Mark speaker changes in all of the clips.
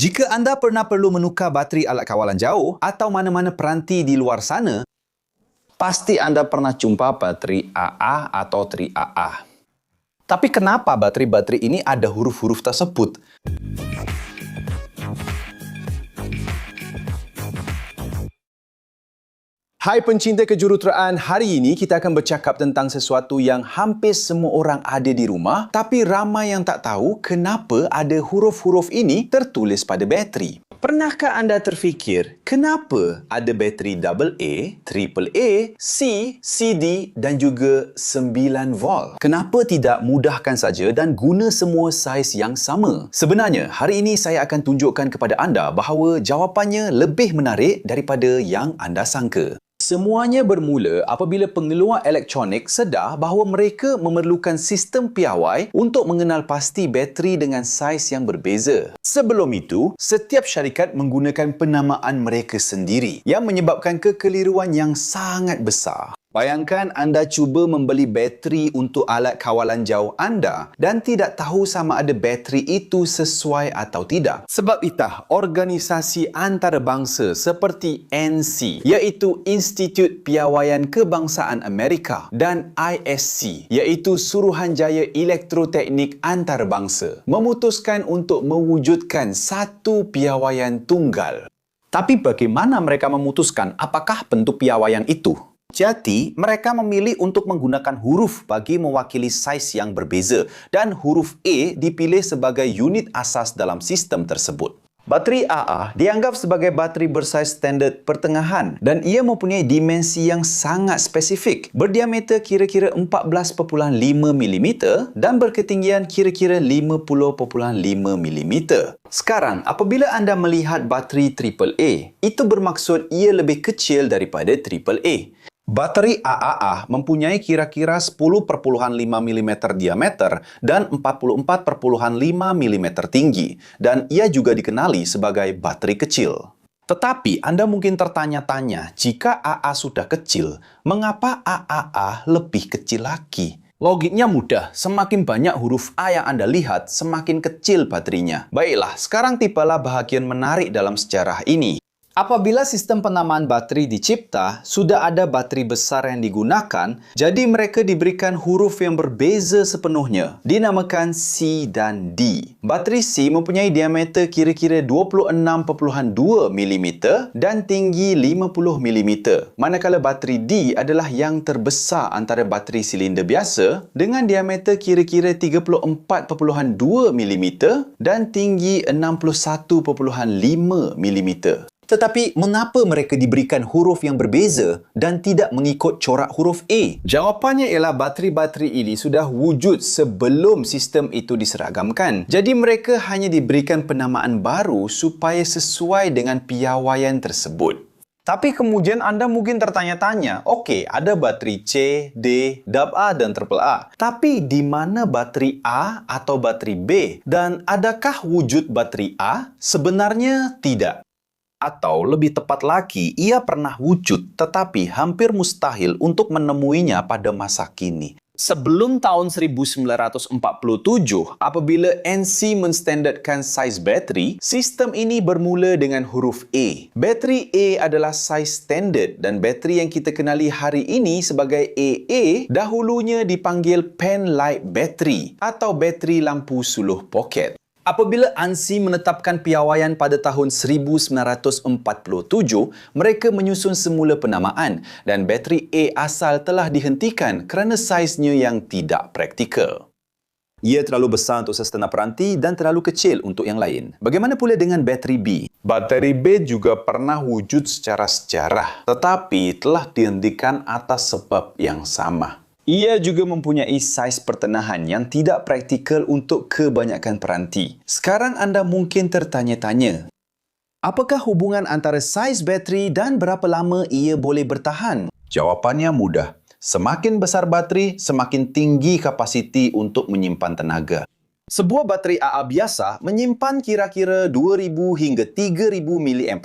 Speaker 1: Jika anda pernah perlu menukar bateri alat kawalan jauh atau mana-mana peranti di luar sana, pasti anda pernah jumpa bateri AA atau AAA. Tapi kenapa bateri-bateri ini ada huruf-huruf tersebut? Hai pencinta kejuruteraan, hari ini kita akan bercakap tentang sesuatu yang hampir semua orang ada di rumah, tapi ramai yang tak tahu kenapa ada huruf-huruf ini tertulis pada bateri. Pernahkah anda terfikir kenapa ada bateri AA, AAA, C, CD dan juga 9 volt? Kenapa tidak mudahkan saja dan guna semua saiz yang sama? Sebenarnya, hari ini saya akan tunjukkan kepada anda bahawa jawapannya lebih menarik daripada yang anda sangka. Semuanya bermula apabila pengeluar elektronik sedar bahawa mereka memerlukan sistem piawai untuk mengenal pasti bateri dengan saiz yang berbeza. Sebelum itu, setiap syarikat menggunakan penamaan mereka sendiri yang menyebabkan kekeliruan yang sangat besar. Bayangkan anda cuba membeli bateri untuk alat kawalan jauh anda dan tidak tahu sama ada bateri itu sesuai atau tidak. Sebab itah, organisasi antarabangsa seperti NC, iaitu Institut Piawaian Kebangsaan Amerika, dan ISC, iaitu Suruhanjaya Elektroteknik Antarabangsa, memutuskan untuk mewujudkan satu piawaian tunggal. Tapi bagaimana mereka memutuskan apakah bentuk piawaian itu? Jadi, mereka memilih untuk menggunakan huruf bagi mewakili saiz yang berbeza dan huruf A dipilih sebagai unit asas dalam sistem tersebut. Bateri AA dianggap sebagai bateri bersaiz standard pertengahan dan ia mempunyai dimensi yang sangat spesifik, berdiameter kira-kira 14.5 mm dan berketinggian kira-kira 50.5 mm. Sekarang, apabila anda melihat bateri AAA, itu bermaksud ia lebih kecil daripada AAA. Bateri AAA mempunyai kira-kira 10.5 mm diameter dan 44.5 mm tinggi, dan ia juga dikenali sebagai bateri kecil. Tetapi anda mungkin tertanya-tanya, jika AA sudah kecil, mengapa AAA lebih kecil lagi? Logiknya mudah, semakin banyak huruf A yang anda lihat, semakin kecil baterinya. Baiklah, sekarang tibalah bahagian menarik dalam sejarah ini. Apabila sistem penamaan bateri dicipta, sudah ada bateri besar yang digunakan, jadi mereka diberikan huruf yang berbeza sepenuhnya, dinamakan C dan D. Bateri C mempunyai diameter kira-kira 26.2 mm dan tinggi 50 mm, manakala bateri D adalah yang terbesar antara bateri silinder biasa dengan diameter kira-kira 34.2 mm dan tinggi 61.5 mm. Tetapi, mengapa mereka diberikan huruf yang berbeza dan tidak mengikut corak huruf A? Jawapannya ialah bateri-bateri ini sudah wujud sebelum sistem itu diseragamkan. Jadi, mereka hanya diberikan penamaan baru supaya sesuai dengan piawaian tersebut. Tapi kemudian anda mungkin tertanya-tanya, okey, ada bateri C, D, AA dan AAA. Tapi di mana bateri A atau bateri B? Dan adakah wujud bateri A? Sebenarnya tidak. Atau lebih tepat lagi, ia pernah wujud tetapi hampir mustahil untuk menemuinya pada masa kini. Sebelum tahun 1947, apabila NC menstandardkan saiz bateri, sistem ini bermula dengan huruf A. Bateri A adalah saiz standard dan bateri yang kita kenali hari ini sebagai AA dahulunya dipanggil pen light battery atau bateri lampu suluh poket. Apabila ANSI menetapkan piawaian pada tahun 1947, mereka menyusun semula penamaan dan bateri A asal telah dihentikan kerana saiznya yang tidak praktikal. Ia terlalu besar untuk sesetengah peranti dan terlalu kecil untuk yang lain. Bagaimana pula dengan bateri B? Bateri B juga pernah wujud secara sejarah, tetapi telah dihentikan atas sebab yang sama. Ia juga mempunyai saiz pertengahan yang tidak praktikal untuk kebanyakan peranti. Sekarang anda mungkin tertanya-tanya, apakah hubungan antara saiz bateri dan berapa lama ia boleh bertahan? Jawapannya mudah. Semakin besar bateri, semakin tinggi kapasiti untuk menyimpan tenaga. Sebuah bateri AA biasa menyimpan kira-kira 2000 hingga 3000 mAh,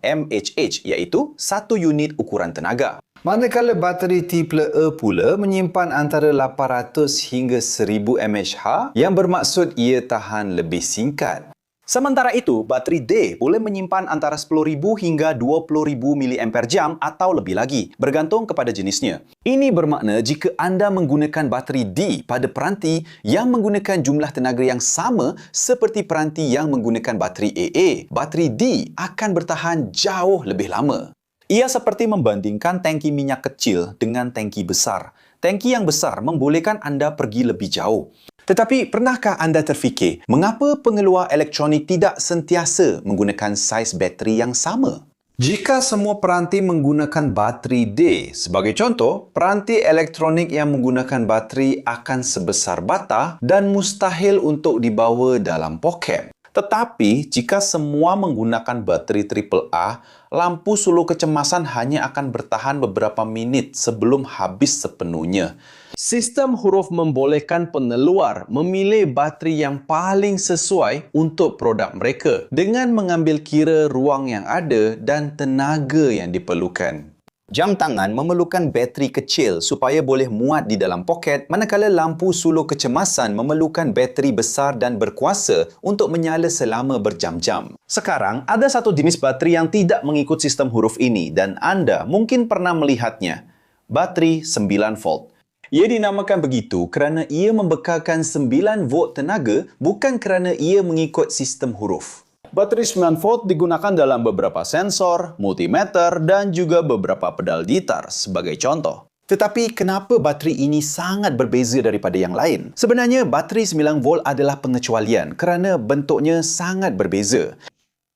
Speaker 1: mAh, iaitu 1 unit ukuran tenaga. Manakala bateri AAA pula menyimpan antara 800 hingga 1000 mAh yang bermaksud ia tahan lebih singkat. Sementara itu, bateri D boleh menyimpan antara 10,000 hingga 20,000 mAh atau lebih lagi, bergantung kepada jenisnya. Ini bermakna jika anda menggunakan bateri D pada peranti yang menggunakan jumlah tenaga yang sama seperti peranti yang menggunakan bateri AA, bateri D akan bertahan jauh lebih lama. Ia seperti membandingkan tangki minyak kecil dengan tangki besar. Tangki yang besar membolehkan anda pergi lebih jauh. Tetapi, pernahkah anda terfikir mengapa pengeluar elektronik tidak sentiasa menggunakan saiz bateri yang sama? Jika semua peranti menggunakan bateri D, sebagai contoh, peranti elektronik yang menggunakan bateri akan sebesar bata dan mustahil untuk dibawa dalam poket. Tetapi, jika semua menggunakan bateri AAA, lampu suluh kecemasan hanya akan bertahan beberapa minit sebelum habis sepenuhnya. Sistem huruf membolehkan peneluar memilih bateri yang paling sesuai untuk produk mereka dengan mengambil kira ruang yang ada dan tenaga yang diperlukan. Jam tangan memerlukan bateri kecil supaya boleh muat di dalam poket, manakala lampu suluh kecemasan memerlukan bateri besar dan berkuasa untuk menyala selama berjam-jam. Sekarang, ada satu jenis bateri yang tidak mengikut sistem huruf ini dan anda mungkin pernah melihatnya. Bateri 9 volt. Ia dinamakan begitu kerana ia membekalkan 9 volt tenaga bukan kerana ia mengikut sistem huruf. Bateri 9 volt digunakan dalam beberapa sensor, multimeter dan juga beberapa pedal gitar sebagai contoh. Tetapi kenapa bateri ini sangat berbeza daripada yang lain? Sebenarnya bateri 9 volt adalah pengecualian kerana bentuknya sangat berbeza.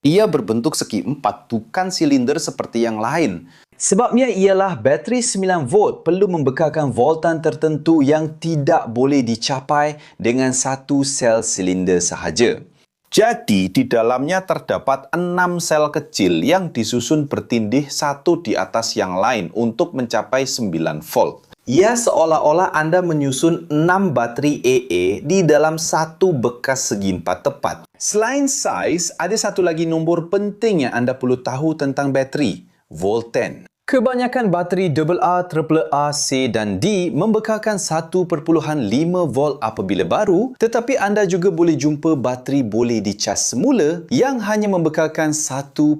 Speaker 1: Ia berbentuk segi empat, bukan silinder seperti yang lain. Sebabnya ialah bateri 9 volt perlu membekalkan voltan tertentu yang tidak boleh dicapai dengan satu sel silinder sahaja. Jadi, di dalamnya terdapat 6 sel kecil yang disusun bertindih satu di atas yang lain untuk mencapai 9 volt. Ia seolah-olah anda menyusun 6 bateri AA di dalam satu bekas segi empat tepat. Selain saiz, ada satu lagi nombor penting yang anda perlu tahu tentang bateri, volten. Kebanyakan bateri AA, AAA, C dan D membekalkan 1.5 volt apabila baru, tetapi anda juga boleh jumpa bateri boleh dicas semula yang hanya membekalkan 1.2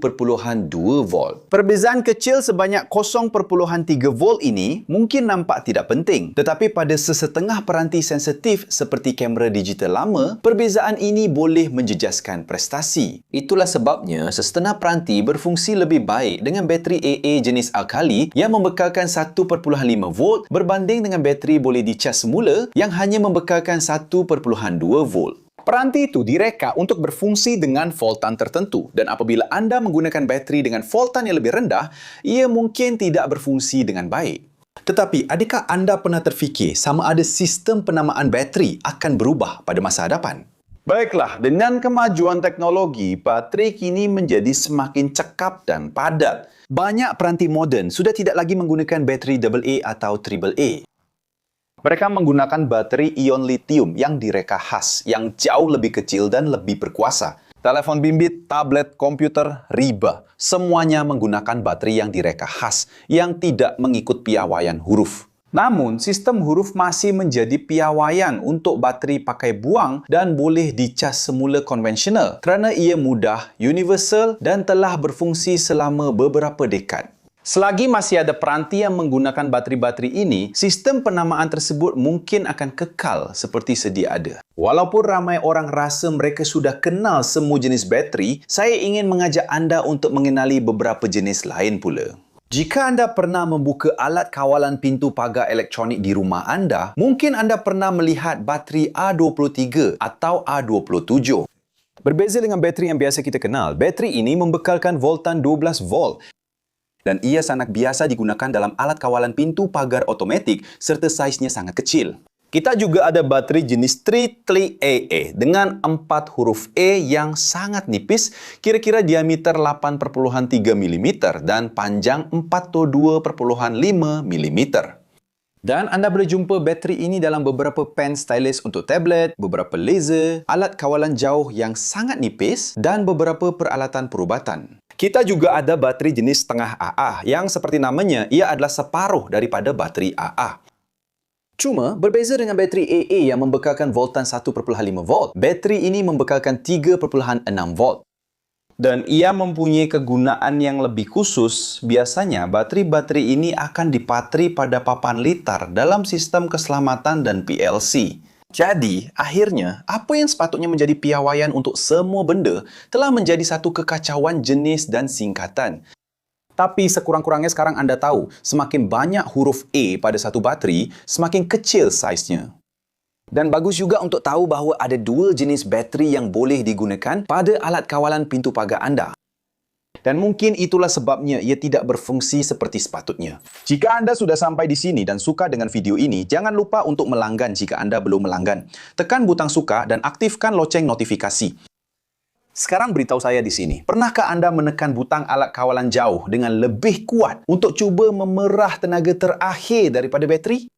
Speaker 1: volt. Perbezaan kecil sebanyak 0.3 volt ini mungkin nampak tidak penting, tetapi pada sesetengah peranti sensitif seperti kamera digital lama, perbezaan ini boleh menjejaskan prestasi. Itulah sebabnya sesetengah peranti berfungsi lebih baik dengan bateri AA jenis alkali yang membekalkan 1.5 volt berbanding dengan bateri boleh dicas semula yang hanya membekalkan 1.2 volt. Peranti itu direka untuk berfungsi dengan voltan tertentu dan apabila anda menggunakan bateri dengan voltan yang lebih rendah, ia mungkin tidak berfungsi dengan baik. Tetapi, adakah anda pernah terfikir sama ada sistem penamaan bateri akan berubah pada masa hadapan? Baiklah, dengan kemajuan teknologi, bateri kini menjadi semakin cekap dan padat. Banyak peranti moden sudah tidak lagi menggunakan bateri AA atau AAA. Mereka menggunakan bateri ion litium yang direka khas, yang jauh lebih kecil dan lebih berkuasa. Telefon bimbit, tablet, komputer, riba, semuanya menggunakan bateri yang direka khas, yang tidak mengikut piawaian huruf. Namun, sistem huruf masih menjadi piawaian untuk bateri pakai buang dan boleh dicas semula konvensional kerana ia mudah, universal dan telah berfungsi selama beberapa dekad. Selagi masih ada peranti yang menggunakan bateri-bateri ini, sistem penamaan tersebut mungkin akan kekal seperti sedia ada. Walaupun ramai orang rasa mereka sudah kenal semua jenis bateri, saya ingin mengajak anda untuk mengenali beberapa jenis lain pula. Jika anda pernah membuka alat kawalan pintu pagar elektronik di rumah anda, mungkin anda pernah melihat bateri A23 atau A27. Berbeza dengan bateri yang biasa kita kenal, bateri ini membekalkan voltan 12 volt dan ia sangat biasa digunakan dalam alat kawalan pintu pagar automatik serta saiznya sangat kecil. Kita juga ada bateri jenis AAA dengan 4 huruf A yang sangat nipis, kira-kira diameter 8.3 mm dan panjang 42.5 mm. Dan anda boleh jumpa bateri ini dalam beberapa pen stylus untuk tablet, beberapa laser, alat kawalan jauh yang sangat nipis dan beberapa peralatan perubatan. Kita juga ada bateri jenis setengah AA yang seperti namanya, ia adalah separuh daripada bateri AA. Cuma, berbeza dengan bateri AA yang membekalkan voltan 1.5 volt, bateri ini membekalkan 3.6 volt. Dan ia mempunyai kegunaan yang lebih khusus. Biasanya, bateri-bateri ini akan dipatri pada papan litar dalam sistem keselamatan dan PLC. Jadi, akhirnya, apa yang sepatutnya menjadi piawaian untuk semua benda telah menjadi satu kekacauan jenis dan singkatan. Tapi sekurang-kurangnya sekarang anda tahu, semakin banyak huruf A pada satu bateri, semakin kecil saiznya. Dan bagus juga untuk tahu bahawa ada dua jenis bateri yang boleh digunakan pada alat kawalan pintu pagar anda. Dan mungkin itulah sebabnya ia tidak berfungsi seperti sepatutnya. Jika anda sudah sampai di sini dan suka dengan video ini, jangan lupa untuk melanggan jika anda belum melanggan. Tekan butang suka dan aktifkan loceng notifikasi. Sekarang beritahu saya di sini, pernahkah anda menekan butang alat kawalan jauh dengan lebih kuat untuk cuba memerah tenaga terakhir daripada bateri?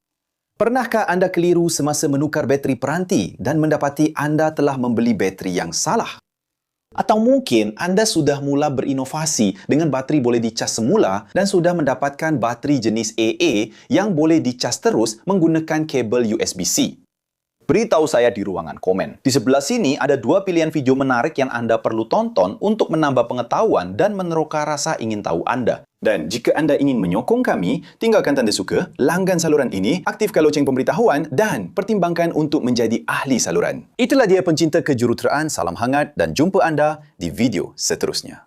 Speaker 1: Pernahkah anda keliru semasa menukar bateri peranti dan mendapati anda telah membeli bateri yang salah? Atau mungkin anda sudah mula berinovasi dengan bateri boleh dicas semula dan sudah mendapatkan bateri jenis AA yang boleh dicas terus menggunakan kabel USB-C. Beritahu saya di ruangan komen. Di sebelah sini ada dua pilihan video menarik yang anda perlu tonton untuk menambah pengetahuan dan meneroka rasa ingin tahu anda. Dan jika anda ingin menyokong kami, tinggalkan tanda suka, langgan saluran ini, aktifkan loceng pemberitahuan dan pertimbangkan untuk menjadi ahli saluran. Itulah dia pencinta kejuruteraan, salam hangat dan jumpa anda di video seterusnya.